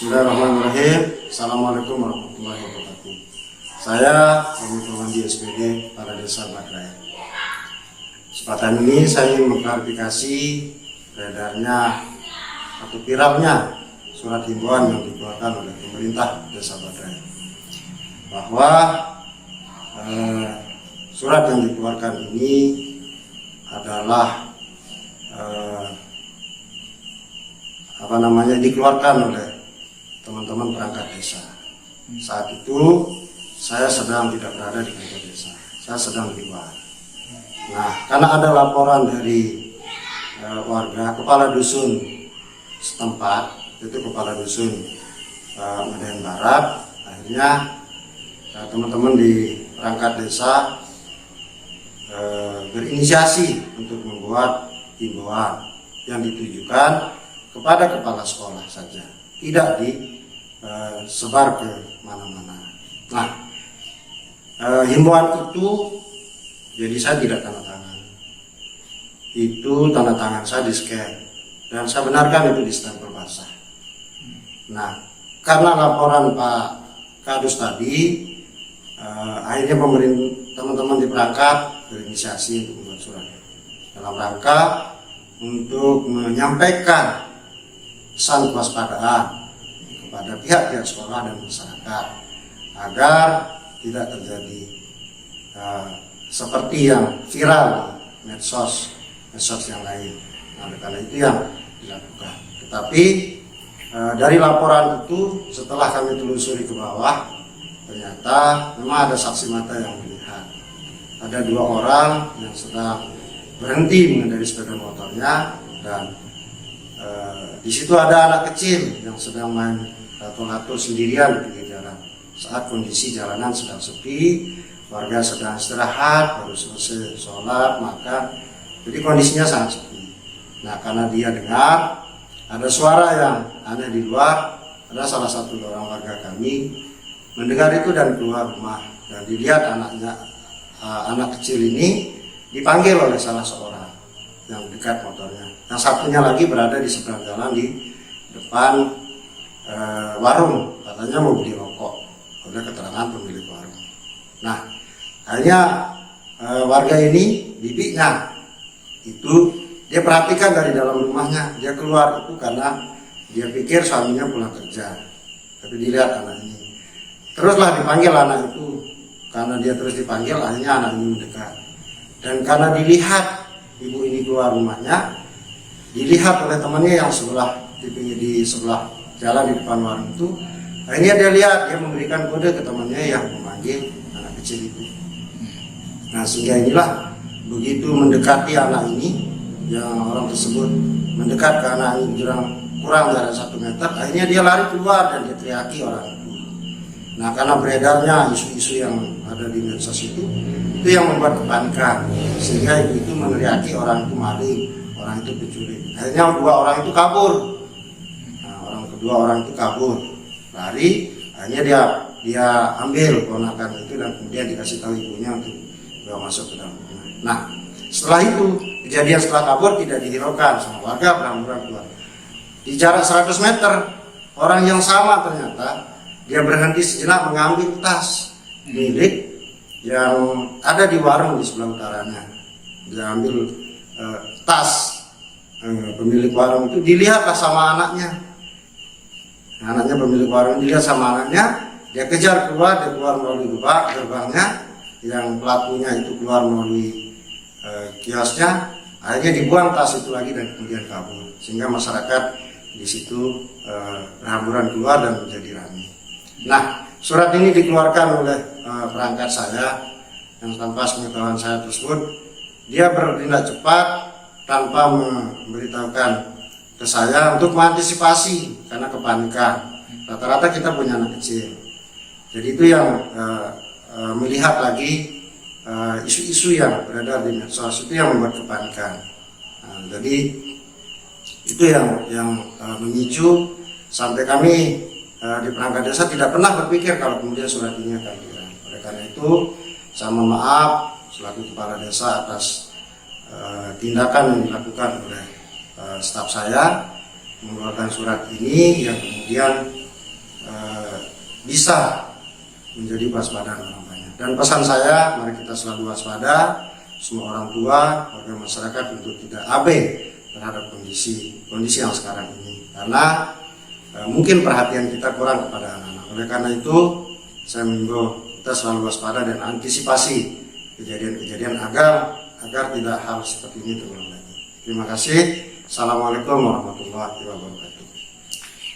Bismillahirrahmanirrahim. Assalamualaikum warahmatullahi wabarakatuh. Saya Komando SPD para Desa Badrai. Kesempatan ini saya ingin mengklarifikasi beredarnya atau viralnya surat himbauan yang dikeluarkan oleh pemerintah Desa Badrai bahwa surat yang dikeluarkan ini adalah dikeluarkan oleh teman-teman perangkat desa. Saat itu saya sedang tidak berada di kantor desa, saya sedang di luar. Nah, karena ada laporan dari warga kepala dusun setempat, itu kepala dusun Medan Barat, akhirnya teman-teman di perangkat desa berinisiasi untuk membuat himbauan yang ditujukan kepada kepala sekolah saja, tidak disebar ke mana-mana. Nah, himbauan itu jadi saya tidak tanda tangan. Itu tanda tangan saya di scan dan saya benarkan itu di stempel basah. Nah, karena laporan Pak Kadus tadi, akhirnya teman-teman di perangkat berinisiasi untuk membuat surat dalam rangka untuk menyampaikan pesan kewaspadaan kepada pihak-pihak sekolah dan masyarakat agar tidak terjadi seperti yang viral di medsos yang lain. Nah, karena itu yang dilakukan. Tetapi dari laporan itu setelah kami telusuri ke bawah, ternyata memang ada saksi mata yang melihat ada 2 orang yang sedang berhenti mengendarai sepeda motornya dan di situ ada anak kecil yang sedang main lato-lato sendirian di pinggir jalan. Saat kondisi jalanan sedang sepi, warga sedang istirahat, baru selesai sholat, makan, jadi kondisinya sangat sepi. Nah, karena dia dengar ada suara yang aneh di luar, ada salah satu orang warga kami mendengar itu dan keluar rumah dan dilihat anak kecil ini dipanggil oleh salah seorang yang dekat motornya. Yang satunya lagi berada di seberang jalan di depan warung, katanya mau beli rokok. Ada keterangan pemilik warung. Nah, akhirnya warga ini, bibinya itu dia perhatikan dari dalam rumahnya, dia keluar itu karena dia pikir suaminya pulang kerja. Tapi dilihat anak ini. Teruslah dipanggil anak itu, karena dia terus dipanggil, akhirnya anak ini mendekat. Dan karena dilihat ibu ini keluar rumahnya, dilihat oleh temannya yang di sebelah jalan di depan warung itu, akhirnya dia lihat, dia memberikan kode ke temannya yang memanggil anak kecil itu. Nah, sehingga inilah begitu mendekati anak ini, yang orang tersebut mendekat ke anak ini kurang dari 1 meter, akhirnya dia lari keluar dan dia teriaki orang itu. Nah, karena beredarnya isu-isu yang ada di medsos itu yang membuat kepanikan, sehingga ibu itu meneriaki orang itu maling, orang itu penculik. Akhirnya 2 orang itu kabur. Nah, kedua orang itu kabur, lari. Akhirnya dia ambil ponakan itu dan kemudian dikasih tahu ibunya untuk bawa masuk ke dalam rumah. Nah, setelah itu kejadian setelah kabur tidak dihiraukan sama warga, berhamburan keluar. Di jarak 100 meter, orang yang sama ternyata dia berhenti sejenak mengambil tas milik yang ada di warung di sebelah utaranya. Dia ambil tas pemilik warung itu, dilihatlah sama anaknya. Anaknya pemilik warung dilihat sama anaknya, dia kejar keluar, dia keluar melalui gerbangnya, yang pelakunya itu keluar melalui kiosnya. Akhirnya dibuang tas itu lagi dan kemudian kabur, sehingga masyarakat di situ berhamburan keluar dan menjadi ramai. Nah, surat ini dikeluarkan oleh perangkat saya yang tanpa pengetahuan saya tersebut. Dia bertindak cepat tanpa memberitahukan ke saya untuk mengantisipasi karena kepanikan. Rata-rata kita punya anak kecil, jadi itu yang melihat lagi isu-isu yang beredar di medsos itu yang membuat kepanikan. Nah, jadi itu yang memicu sampai kami di perangkat desa tidak pernah berpikir kalau kemudian surat ini akan viral. Oleh karena itu, saya mohon maaf selaku kepala desa atas tindakan yang dilakukan oleh staf saya mengeluarkan surat ini yang kemudian bisa menjadi waspada orang banyak. Dan pesan saya, mari kita selalu waspada, semua orang tua, warga masyarakat untuk tidak abai terhadap kondisi yang sekarang ini, karena mungkin perhatian kita kurang kepada anak-anak. Oleh karena itu saya mengimbau kita selalu waspada dan antisipasi kejadian-kejadian agar tidak hal seperti ini terulang lagi. Terima kasih. Assalamualaikum warahmatullahi wabarakatuh.